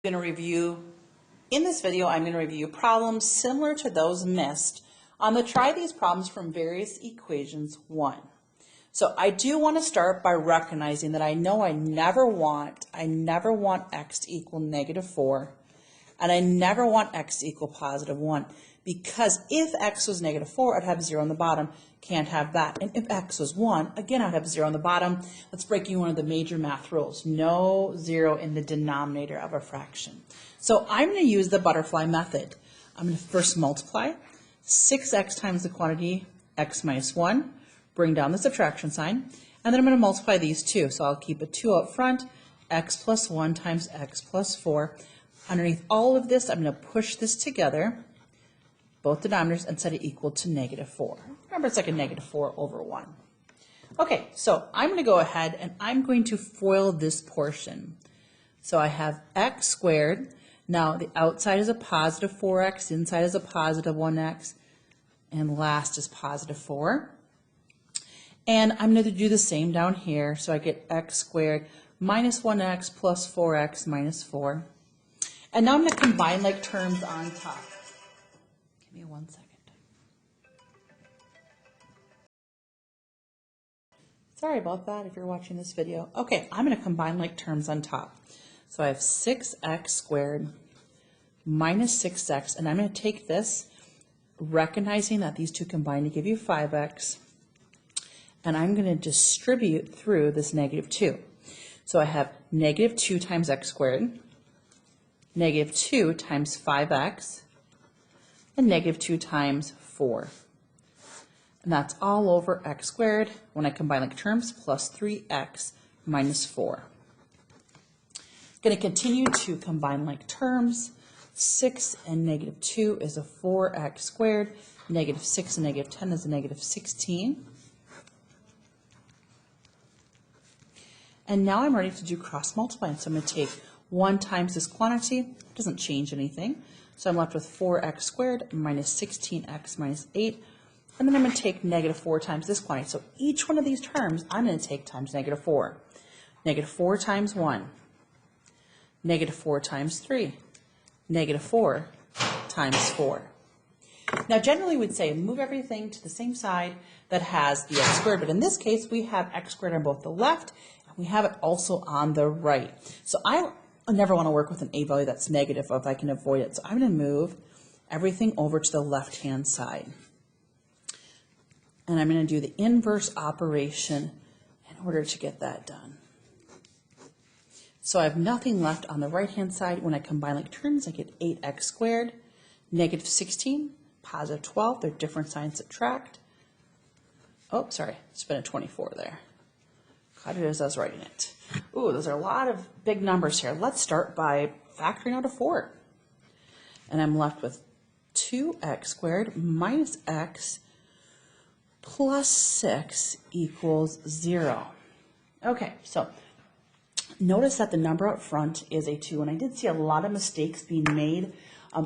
In this video, I'm going to review problems similar to those missed on the Try These Problems from Various Equations 1. So I do want to start by recognizing that I know I never want x to equal -4, and I never want x to equal +1, because if x was -4, I'd have 0 on the bottom. Can't have that. And if x was 1, again, I'd have 0 on the bottom. Let's break you one of the major math rules. No 0 in the denominator of a fraction. So I'm going to use the butterfly method. I'm going to first multiply 6x times the quantity x minus 1, bring down the subtraction sign, and then I'm going to multiply these two. So I'll keep a 2 up front, x plus 1 times x plus 4. Underneath all of this, I'm going to push this together, both denominators, and set it equal to -4. Remember, it's like a -4 over 1. Okay, so I'm going to go ahead and I'm going to FOIL this portion. So I have x squared. Now the outside is a positive 4x, inside is a positive 1x, and last is positive 4. And I'm going to do the same down here. So I get x squared minus 1x plus 4x minus 4. And now I'm going to combine like terms on top. Give me 1 second. Sorry about that if you're watching this video. Okay, I'm going to combine like terms on top. So I have 6x squared minus 6x, and I'm going to take this, recognizing that these two combine to give you 5x, and I'm going to distribute through this -2. So I have -2 times x squared, -2 times 5x, and -2 times 4. And that's all over x squared, when I combine like terms, plus 3x minus 4. Going to continue to combine like terms. 6 and -2 is a 4x squared. -6 and -10 is a -16. And now I'm ready to do cross multiplying. So I'm going to take 1 times this quantity. It doesn't change anything. So I'm left with 4x squared minus 16x minus 8. And then I'm going to take -4 times this quantity. So each one of these terms, I'm going to take times -4. -4 times 1. -4 times 3. -4 times 4. Now generally we'd say move everything to the same side that has the x squared, but in this case we have x squared on both the left and we have it also on the right. So I never want to work with an a value that's negative if I can avoid it. So I'm going to move everything over to the left hand side. And I'm going to do the inverse operation in order to get that done. So I have nothing left on the right-hand side. When I combine like terms, I get 8x squared, -16, positive 12. They're different signs subtract. Oh, sorry, it's been a 24 there. Caught it as I was writing it. Ooh, those are a lot of big numbers here. Let's start by factoring out a 4. And I'm left with 2x squared minus x plus 6 equals 0. Okay, so notice that the number up front is a 2, and I did see a lot of mistakes being made.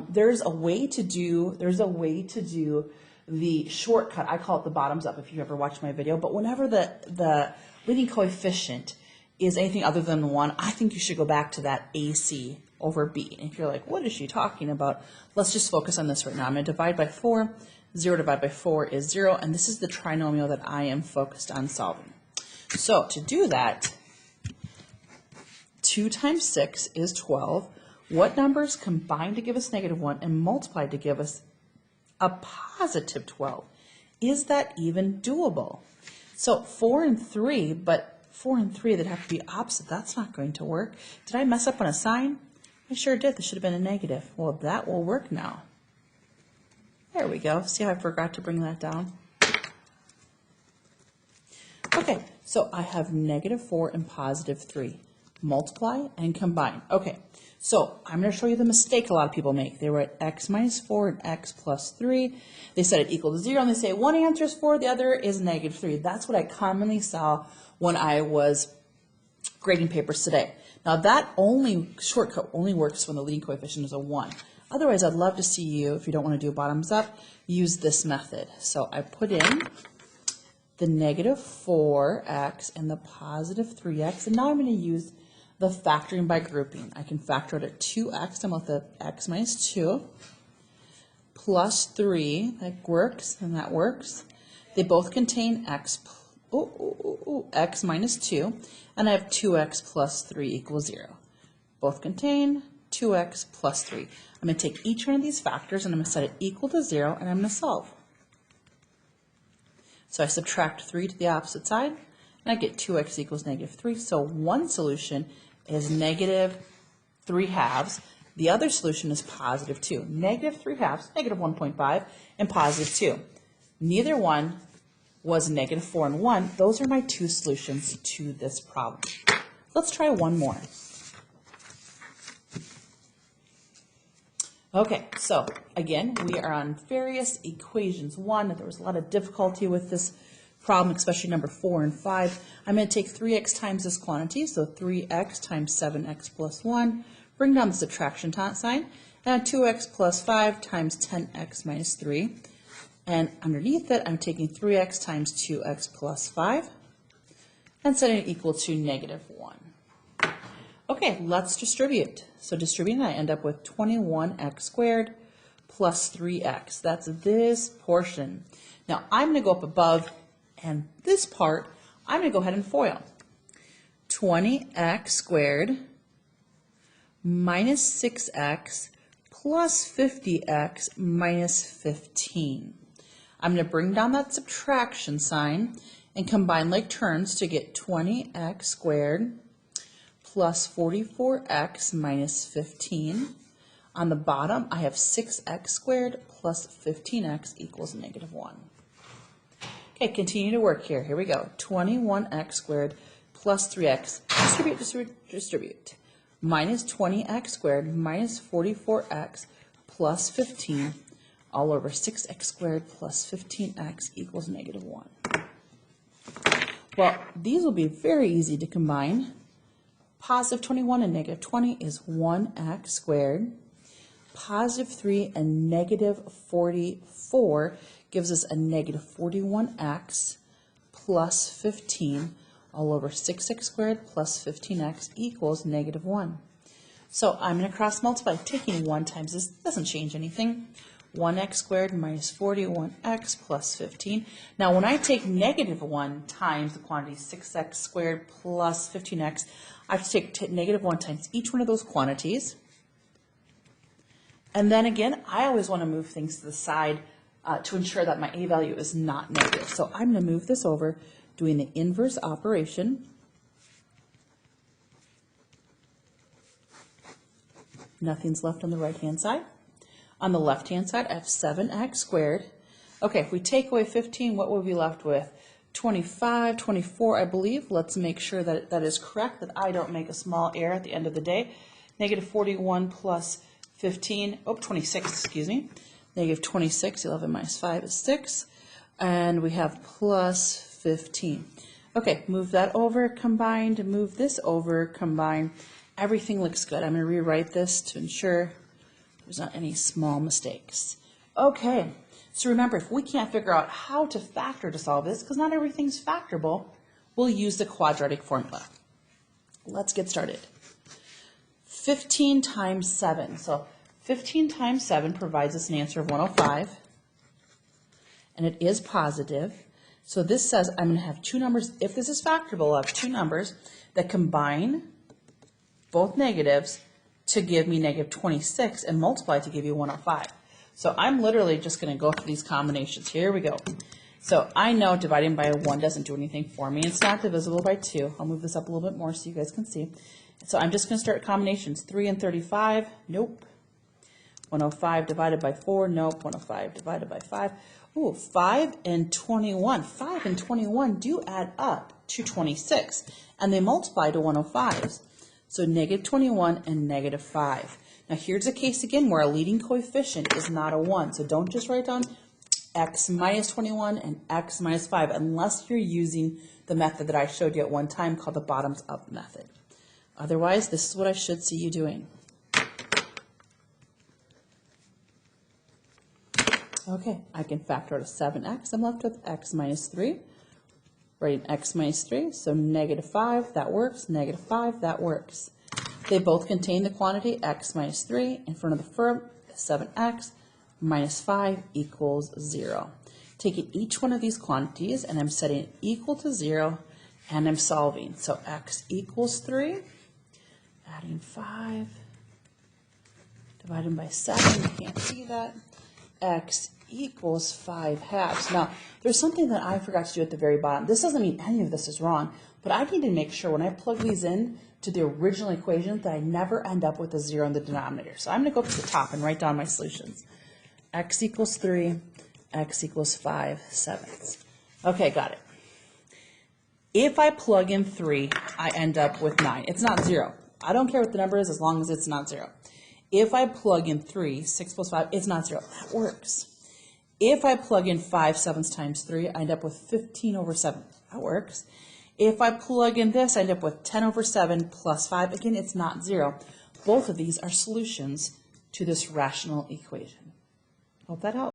There's a way to do the shortcut. I call it the bottoms up if you've ever watched my video, but whenever the leading coefficient is anything other than 1, I think you should go back to that AC over B. And if you're like, what is she talking about? Let's just focus on this right now. I'm going to divide by 4. 0 divided by 4 is 0, and this is the trinomial that I am focused on solving. So to do that, 2 times 6 is 12. What numbers combine to give us -1 and multiply to give us a positive 12? Is that even doable? So 4 and 3, but 4 and 3 that have to be opposite, that's not going to work. Did I mess up on a sign? I sure did. This should have been a negative. Well, that will work now. There we go. See how I forgot to bring that down? Okay, so I have -4 and positive 3. Multiply and combine. Okay, so I'm going to show you the mistake a lot of people make. They write x minus 4 and x plus 3. They set it equal to 0, and they say one answer is 4, the other is -3. That's what I commonly saw when I was grading papers today. Now that shortcut only works when the leading coefficient is a 1. Otherwise, I'd love to see you, if you don't want to do bottoms up, use this method. So I put in the -4x and the positive 3x, and now I'm going to use the factoring by grouping. I can factor out at 2x, I'm left with x minus 2, plus 3, that works, and that works. They both contain x, x minus 2, and I have 2x plus 3 equals 0. Both contain 2x plus 3. I'm going to take each one of these factors and I'm going to set it equal to 0, and I'm going to solve. So I subtract 3 to the opposite side, and I get 2x equals negative 3. So one solution is negative 3 halves. The other solution is positive 2. Negative 3 halves, negative 1.5, and positive 2. Neither one was negative 4 and 1. Those are my two solutions to this problem. Let's try one more. Okay, so again, we are on various equations. One, there was a lot of difficulty with this problem, especially number 4 and 5. I'm going to take 3x times this quantity, so 3x times 7x plus 1. Bring down the subtraction sign, and 2x plus 5 times 10x minus 3. And underneath it, I'm taking 3x times 2x plus 5 and setting it equal to negative 1. Okay, let's distribute. So distributing, I end up with 21x squared plus 3x. That's this portion. Now I'm going to go up above, and this part, I'm going to go ahead and FOIL. 20x squared minus 6x plus 50x minus 15. I'm going to bring down that subtraction sign and combine like terms to get 20x squared plus 44x minus 15. On the bottom, I have 6x squared plus 15x equals negative 1. Okay, continue to work here. Here we go. 21x squared plus 3x. Distribute, distribute, distribute. Minus 20x squared minus 44x plus 15 all over 6x squared plus 15x equals negative 1. Well, these will be very easy to combine. Positive 21 and negative 20 is 1x squared. Positive 3 and negative 44 gives us a negative 41x plus 15 all over 6x squared plus 15x equals negative 1. So I'm going to cross multiply. Taking 1 times this doesn't change anything. 1x squared minus 41x plus 15. Now when I take negative 1 times the quantity 6x squared plus 15x, I have to take negative 1 times each one of those quantities. And then again, I always want to move things to the side to ensure that my a value is not negative. So I'm going to move this over, doing the inverse operation. Nothing's left on the right-hand side. On the left-hand side, I have 7x squared. Okay, if we take away 15, what will we be left with? 25, 24, I believe. Let's make sure that that is correct, that I don't make a small error at the end of the day. Negative 41 plus 15, 26, excuse me. Negative 26, 11 minus 5 is 6. And we have plus 15. Okay, move that over, combined. Move this over, combined. Everything looks good. I'm going to rewrite this to ensure there's not any small mistakes. Okay, so remember, if we can't figure out how to factor to solve this, because not everything's factorable, we'll use the quadratic formula. Let's get started. 15 times 7. So 15 times 7 provides us an answer of 105, and it is positive. So this says I'm going to have two numbers. If this is factorable, I'll have two numbers that combine both negatives to give me negative 26 and multiply to give you 105. So I'm literally just going to go through these combinations. Here we go. So I know dividing by 1 doesn't do anything for me. It's not divisible by 2. I'll move this up a little bit more so you guys can see. So I'm just going to start combinations. 3 and 35, nope. 105 divided by 4, nope. 105 divided by 5. Ooh, 5 and 21. 5 and 21 do add up to 26, and they multiply to 105s. So negative 21 and negative 5. Now here's a case again where a leading coefficient is not a 1. So don't just write down x minus 21 and x minus 5 unless you're using the method that I showed you at one time called the bottoms up method. Otherwise, this is what I should see you doing. Okay, I can factor out a 7x. I'm left with x minus 3 Writing x minus 3, so negative 5, that works. Negative 5, that works. They both contain the quantity x minus 3. In front of the verb, 7x minus 5 equals 0. Taking each one of these quantities, and I'm setting it equal to 0, and I'm solving. So x equals 3, adding 5, dividing by 7, you can't see that. X equals 5 halves. Now, there's something that I forgot to do at the very bottom. This doesn't mean any of this is wrong, but I need to make sure when I plug these in to the original equation that I never end up with a 0 in the denominator. So I'm going to go up to the top and write down my solutions. X equals 3, x equals 5/7. Okay, got it. If I plug in 3, I end up with 9. It's not 0. I don't care what the number is as long as it's not 0. If I plug in 3, 6 plus 5, it's not 0. That works. If I plug in 5/7 times 3, I end up with 15/7. That works. If I plug in this, I end up with 10/7 plus 5. Again, it's not 0. Both of these are solutions to this rational equation. Hope that helps.